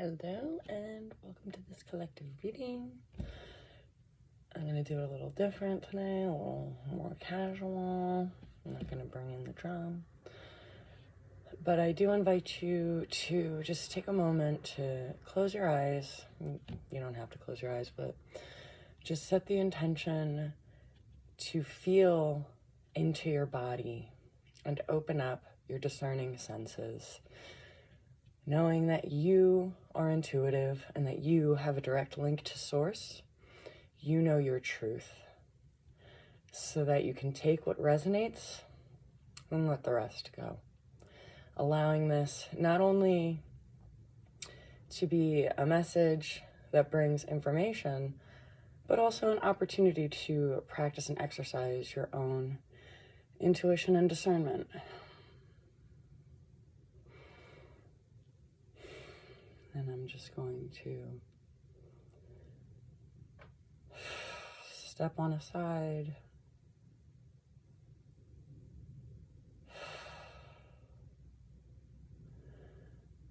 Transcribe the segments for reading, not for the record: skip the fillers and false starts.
Hello and welcome to this collective reading. I'm going to do it a little different today, a little more casual. I'm not going to bring in the drum. But I do invite you to just take a moment to close your eyes. You don't have to close your eyes, but just set the intention to feel into your body and open up your discerning senses, knowing that you are intuitive and that you have a direct link to source. You know your truth, so that you can take what resonates and let the rest go. Allowing this not only to be a message that brings information, but also an opportunity to practice and exercise your own intuition and discernment. And I'm just going to step on a side.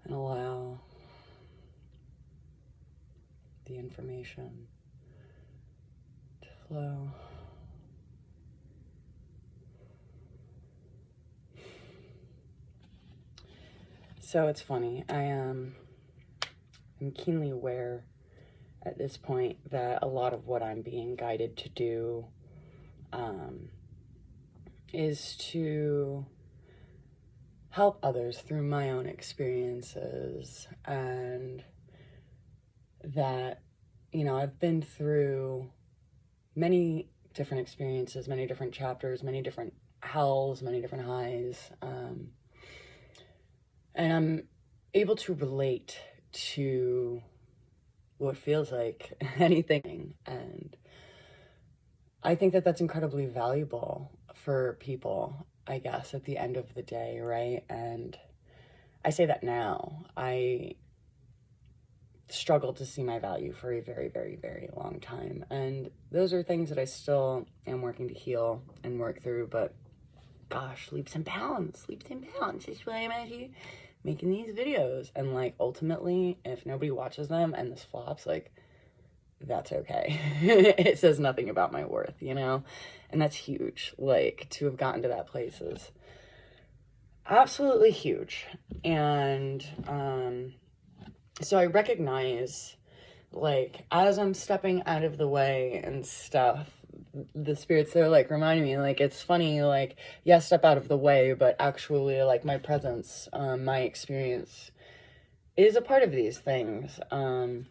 And allow the information to flow. So it's funny, I'm keenly aware at this point that a lot of what I'm being guided to do is to help others through my own experiences, and that, you know, I've been through many different experiences, many different chapters, many different hells, many different highs, and I'm able to relate to what feels like anything. And I think that that's incredibly valuable for people, I guess, at the end of the day, right? And I say that now. I struggled to see my value for a very, very, very long time. And those are things that I still am working to heal and work through, but gosh, leaps and bounds is why I'm out here making these videos. And like, ultimately, if nobody watches them and this flops, like, that's okay. It says nothing about my worth, you know? And that's huge. Like, to have gotten to that place is absolutely huge. And so I recognize, like, as I'm stepping out of the way and stuff, the spirits, they're like reminding me, like, it's funny, like, yes, step out of the way, but actually, like, my presence, my experience is a part of these things. And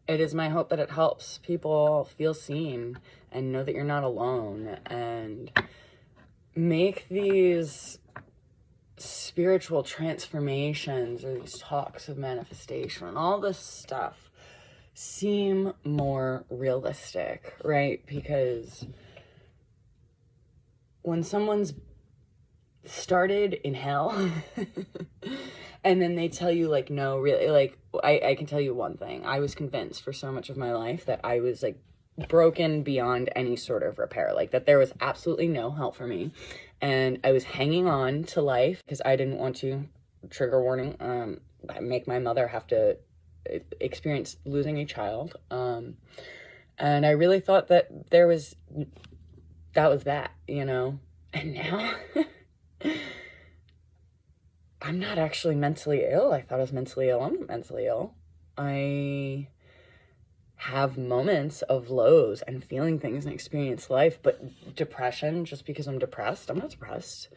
it is my hope that it helps people feel seen and know that you're not alone, and make these spiritual transformations or these talks of manifestation and all this stuff seem more realistic, right? Because when someone's started in hell and then they tell you, like, no, really, like, I can tell you one thing. I was convinced for so much of my life that I was, like, broken beyond any sort of repair, like, that there was absolutely no help for me. And I was hanging on to life because I didn't want to, trigger warning, make my mother have to experience losing a child. And I really thought that that was that, you know? And now I'm not actually mentally ill. I thought I was mentally ill. I'm not mentally ill. I have moments of lows and feeling things and experience life, but depression, just because I'm depressed, I'm not depressed.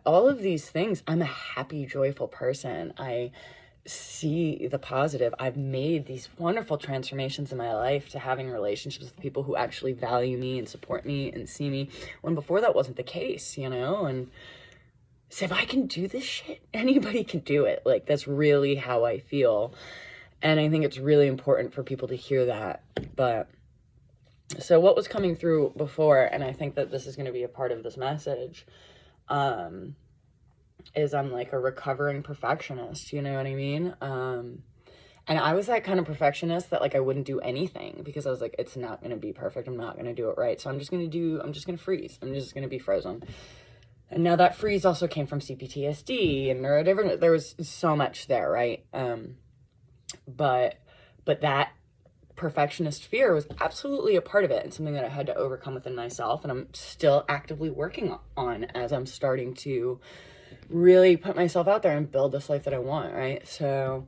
All of these things, I'm a happy, joyful person. I see the positive. I've made these wonderful transformations in my life to having relationships with people who actually value me and support me and see me, when before that wasn't the case, you know? And so if I can do this shit, anybody can do it. Like, that's really how I feel. And I think it's really important for people to hear that. But so what was coming through before, and I think that this is going to be a part of this message, is I'm like a recovering perfectionist, you know what I mean? And I was that kind of perfectionist that, like, I wouldn't do anything because I was like, it's not going to be perfect. I'm not going to do it right. So I'm just going to freeze. I'm just going to be frozen. And now that freeze also came from CPTSD and neurodivergent. There was so much there, right? But that perfectionist fear was absolutely a part of it, and something that I had to overcome within myself, and I'm still actively working on as I'm starting to really put myself out there and build this life that I want, right? So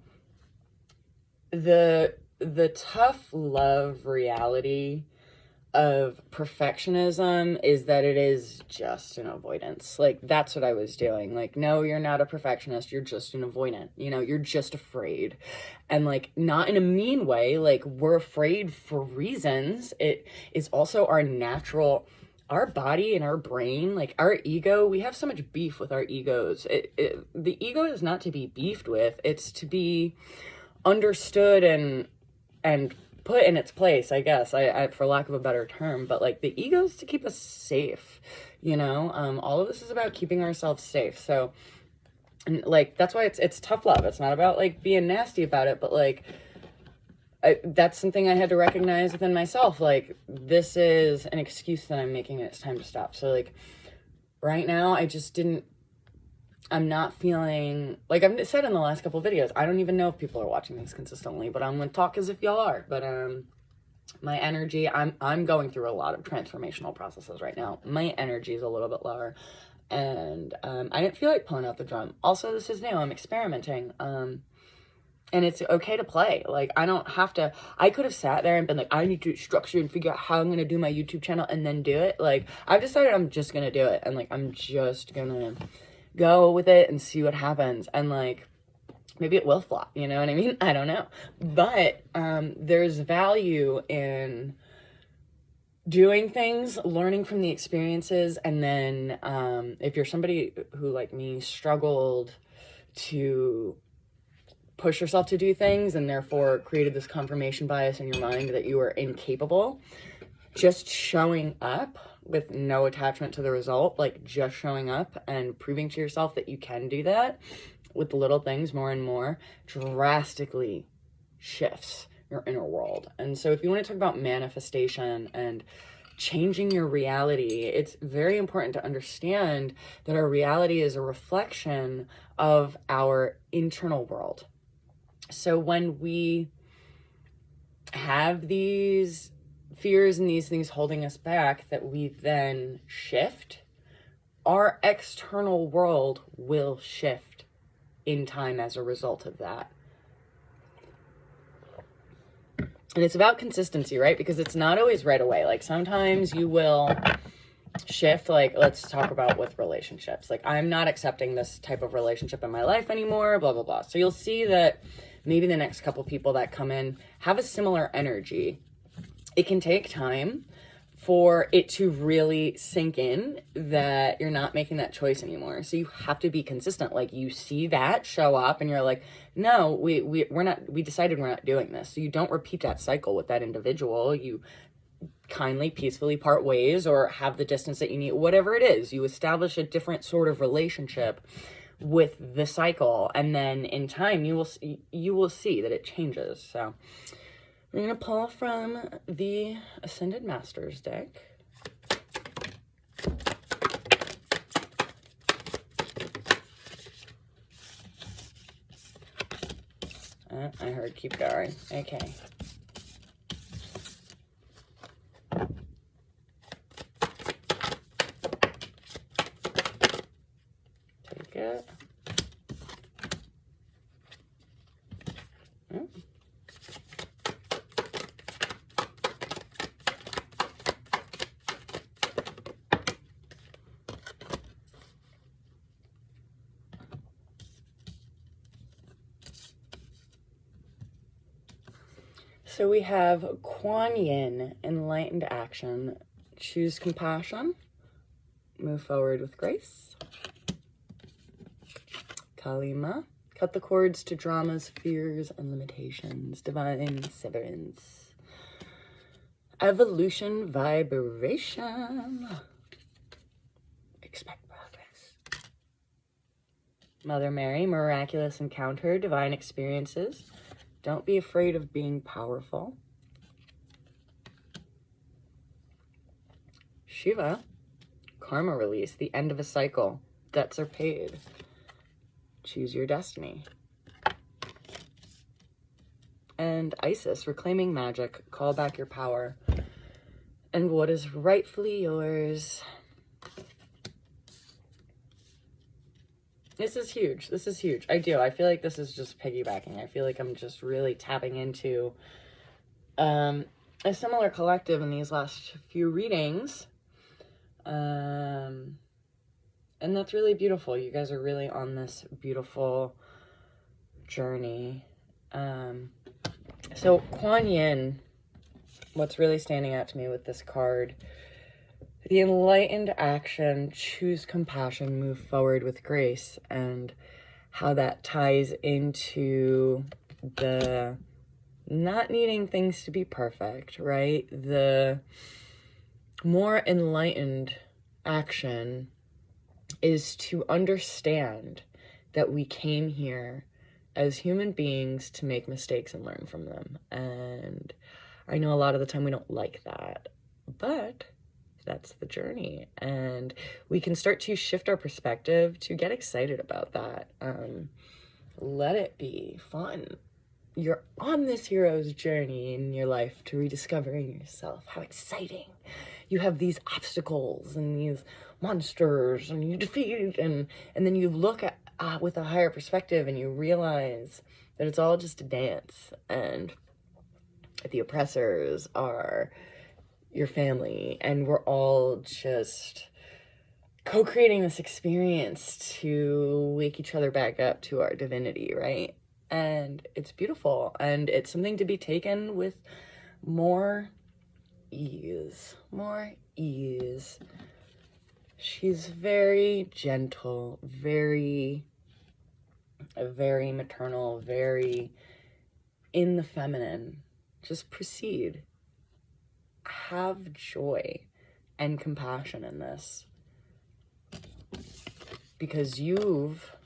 the tough love reality of perfectionism is that it is just an avoidance. Like, that's what I was doing. Like, no, you're not a perfectionist, you're just an avoidant. You know, you're just afraid. And like, not in a mean way. Like, we're afraid for reasons. It is also our natural, our body and our brain, like our ego, we have so much beef with our egos. The ego is not to be beefed with, it's to be understood and put in its place, I guess, I for lack of a better term. But like, the ego is to keep us safe, you know. All of this is about keeping ourselves safe. So, and like, that's why it's tough love. It's not about like being nasty about it, but like, that's something I had to recognize within myself. Like, this is an excuse that I'm making, and it's time to stop. So like, right now, I'm not feeling, like I've said in the last couple of videos, I don't even know if people are watching these consistently, but I'm going to talk as if y'all are. But my energy, I'm going through a lot of transformational processes right now. My energy is a little bit lower, and I didn't feel like pulling out the drum. Also, this is new. I'm experimenting. And it's okay to play. Like, I don't have to, I could have sat there and been like, I need to structure and figure out how I'm going to do my YouTube channel and then do it. Like, I've decided I'm just going to do it. And like, I'm just going to go with it and see what happens. And like, maybe it will flop, you know what I mean? I don't know. But there's value in doing things, learning from the experiences. And then if you're somebody who, like me, struggled to push yourself to do things and therefore created this confirmation bias in your mind that you are incapable, just showing up with no attachment to the result, like just showing up and proving to yourself that you can do that with the little things more and more, drastically shifts your inner world. And so if you want to talk about manifestation and changing your reality, it's very important to understand that our reality is a reflection of our internal world. So when we have these fears and these things holding us back that we then shift, our external world will shift in time as a result of that. And it's about consistency, right? Because it's not always right away. Like, sometimes you will shift. Like, let's talk about with relationships. Like, I'm not accepting this type of relationship in my life anymore, blah, blah, blah. So you'll see that maybe the next couple people that come in have a similar energy. It can take time for it to really sink in that you're not making that choice anymore. So you have to be consistent. Like, you see that show up and you're like, no, we decided we're not doing this. So you don't repeat that cycle with that individual. You kindly, peacefully part ways or have the distance that you need, whatever it is. You establish a different sort of relationship with the cycle, and then in time you will see that it changes. So we're gonna pull from the Ascended Masters deck. I heard keep going. Okay. Take it. So we have Kuan Yin, enlightened action. Choose compassion. Move forward with grace. Kalima, cut the cords to dramas, fears, and limitations. Divine severance. Evolution vibration. Expect progress. Mother Mary, miraculous encounter, divine experiences. Don't be afraid of being powerful. karma release, the end of a cycle. Debts are paid. Choose your destiny. And Isis, reclaiming magic, call back your power and what is rightfully yours. This is huge. This is huge. I do. I feel like this is just piggybacking. I feel like I'm just really tapping into a similar collective in these last few readings. And that's really beautiful. You guys are really on this beautiful journey. So Kuan Yin, what's really standing out to me with this card, the enlightened action, choose compassion, move forward with grace, and how that ties into the not needing things to be perfect, right? The more enlightened action is to understand that we came here as human beings to make mistakes and learn from them. And I know a lot of the time we don't like that, but that's the journey. And we can start to shift our perspective to get excited about that. Let it be fun. You're on this hero's journey in your life to rediscovering yourself. How exciting. You have these obstacles and these monsters and you defeat, and then you look at with a higher perspective and you realize that it's all just a dance, and the oppressors are your family, and we're all just co-creating this experience to wake each other back up to our divinity, right? And it's beautiful, and it's something to be taken with more ease. She's very gentle, very maternal, very in the feminine. Just proceed. Have joy and compassion in this, because you've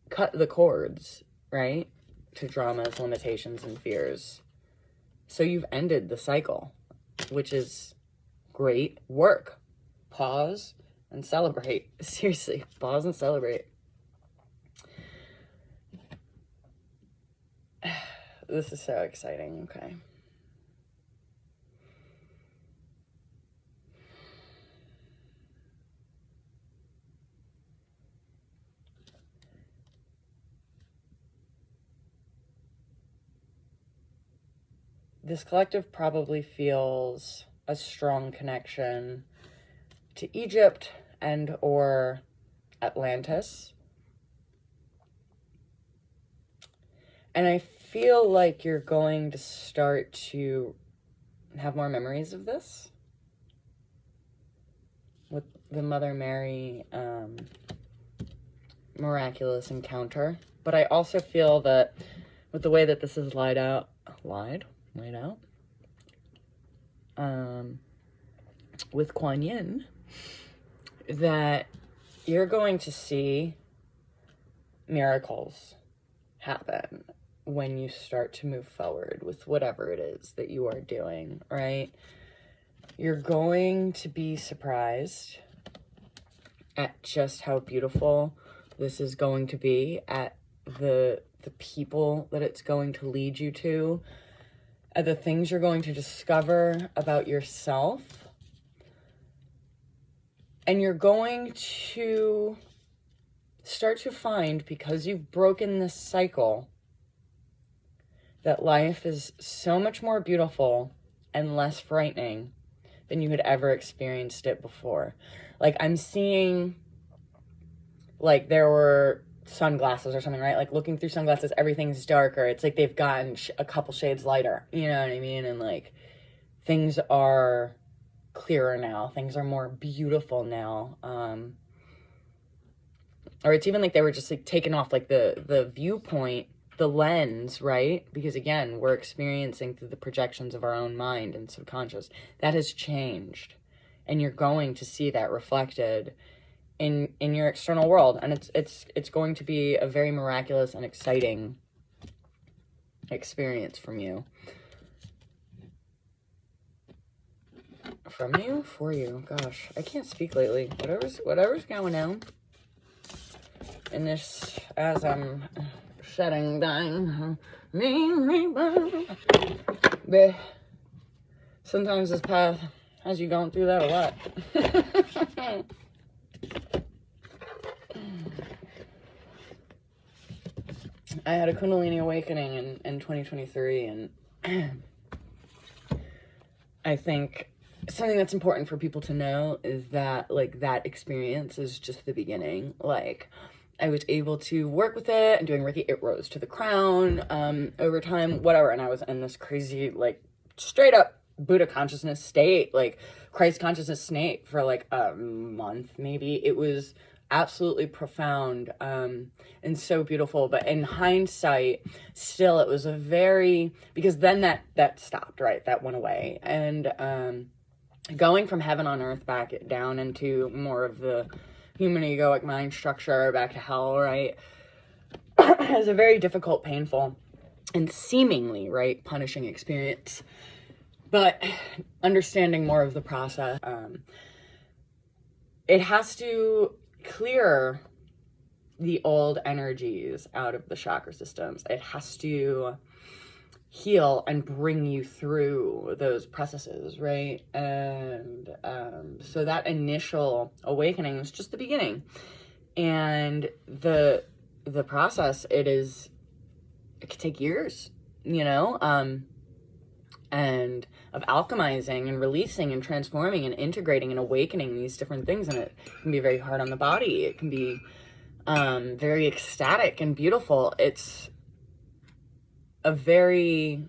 cut the cords, right, to dramas, limitations, and fears. So you've ended the cycle, which is great work. Pause and celebrate. Seriously, pause and celebrate. This is so exciting. Okay. This collective probably feels a strong connection to Egypt and or Atlantis. And I feel like you're going to start to have more memories of this with the Mother Mary miraculous encounter. But I also feel that with the way that this is laid out, with Kuan Yin, that you're going to see miracles happen when you start to move forward with whatever it is that you are doing, right? You're going to be surprised at just how beautiful this is going to be, at the people that it's going to lead you to, at the things you're going to discover about yourself. And you're going to start to find, because you've broken this cycle, that life is so much more beautiful and less frightening than you had ever experienced it before. Like, I'm seeing, like, there were sunglasses or something, right? Like, looking through sunglasses, everything's darker. It's like they've gotten a couple shades lighter, you know what I mean? And, like, things are clearer now. Things are more beautiful now. Or it's even like they were just, like, taking off, like, the viewpoint, the lens, right? Because, again, we're experiencing through the projections of our own mind and subconscious. That has changed. And you're going to see that reflected in your external world. And it's going to be a very miraculous and exciting experience from you. from you, for you. Gosh, I can't speak lately. Whatever's going on in this, as I'm shutting down. But sometimes this path has you going through that a lot. I had a Kundalini awakening in 2023, and I think something that's important for people to know is that, like, that experience is just the beginning. Like, I was able to work with it and doing Reiki, it rose to the crown over time, whatever, and I was in this crazy, like, straight up Buddha consciousness state, like, Christ consciousness state for, like, a month, maybe. It was absolutely profound and so beautiful, but in hindsight, still, it was a very, because then that stopped, right? That went away, and going from heaven on earth back down into more of the human egoic mind structure, back to hell, right, is a very difficult, painful, and seemingly, right, punishing experience. But understanding more of the process, it has to clear the old energies out of the chakra systems. It has to heal and bring you through those processes, right? And so that initial awakening was just the beginning, and the process, it could take years, you know, and of alchemizing and releasing and transforming and integrating and awakening these different things. And it can be very hard on the body. It can be very ecstatic and beautiful. It's a very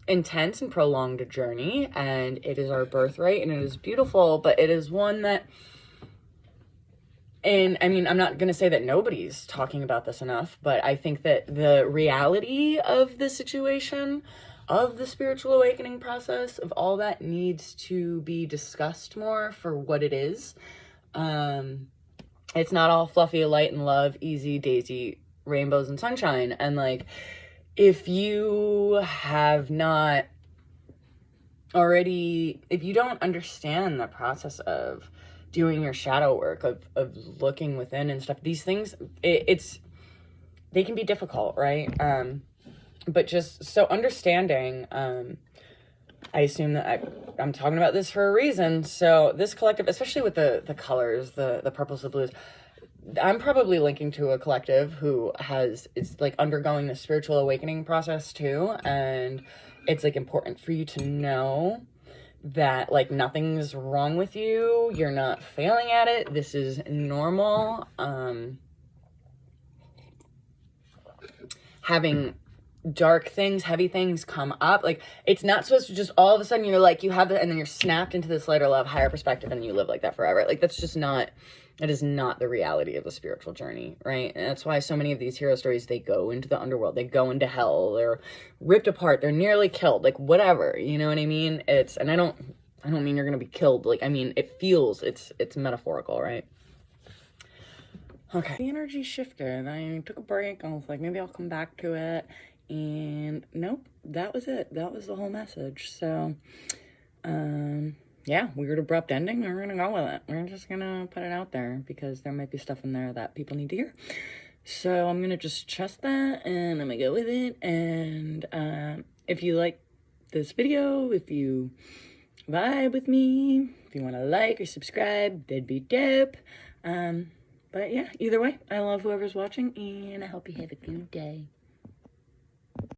intense and prolonged journey, and it is our birthright, and it is beautiful, but it is one that, and I mean, I'm not going to say that nobody's talking about this enough, but I think that the reality of the situation, of the spiritual awakening process, of all that, needs to be discussed more for what it is. It's not all fluffy, light and love, easy daisy, rainbows and sunshine. And, like, if you have not already, if you don't understand the process of doing your shadow work, of looking within and stuff, these things, they can be difficult, right? But just so understanding, I assume that I'm talking about this for a reason. So this collective, especially with the colors, the purples, the blues, I'm probably linking to a collective who is like undergoing the spiritual awakening process too. And it's, like, important for you to know that, like, nothing's wrong with you. You're not failing at it. This is normal. Having dark things, heavy things come up, like, it's not supposed to just all of a sudden you're like, you have it, and then you're snapped into this lighter love, higher perspective, and you live like that forever. Like, that is not the reality of the spiritual journey, right? And that's why so many of these hero stories, they go into the underworld, they go into hell, they're ripped apart, they're nearly killed, like, whatever, you know what I mean? And I don't mean you're gonna be killed, like, I mean, it's metaphorical, right? Okay. The energy shifted. I took a break. I was like, maybe I'll come back to it. And nope, that was it. That was the whole message. So, yeah, weird abrupt ending. We're gonna go with it. We're just gonna put it out there because there might be stuff in there that people need to hear. So I'm gonna just trust that, and I'm gonna go with it. And if you like this video, if you vibe with me, if you want to like or subscribe, that'd be dope. But yeah, either way, I love whoever's watching, and I hope you have a good day.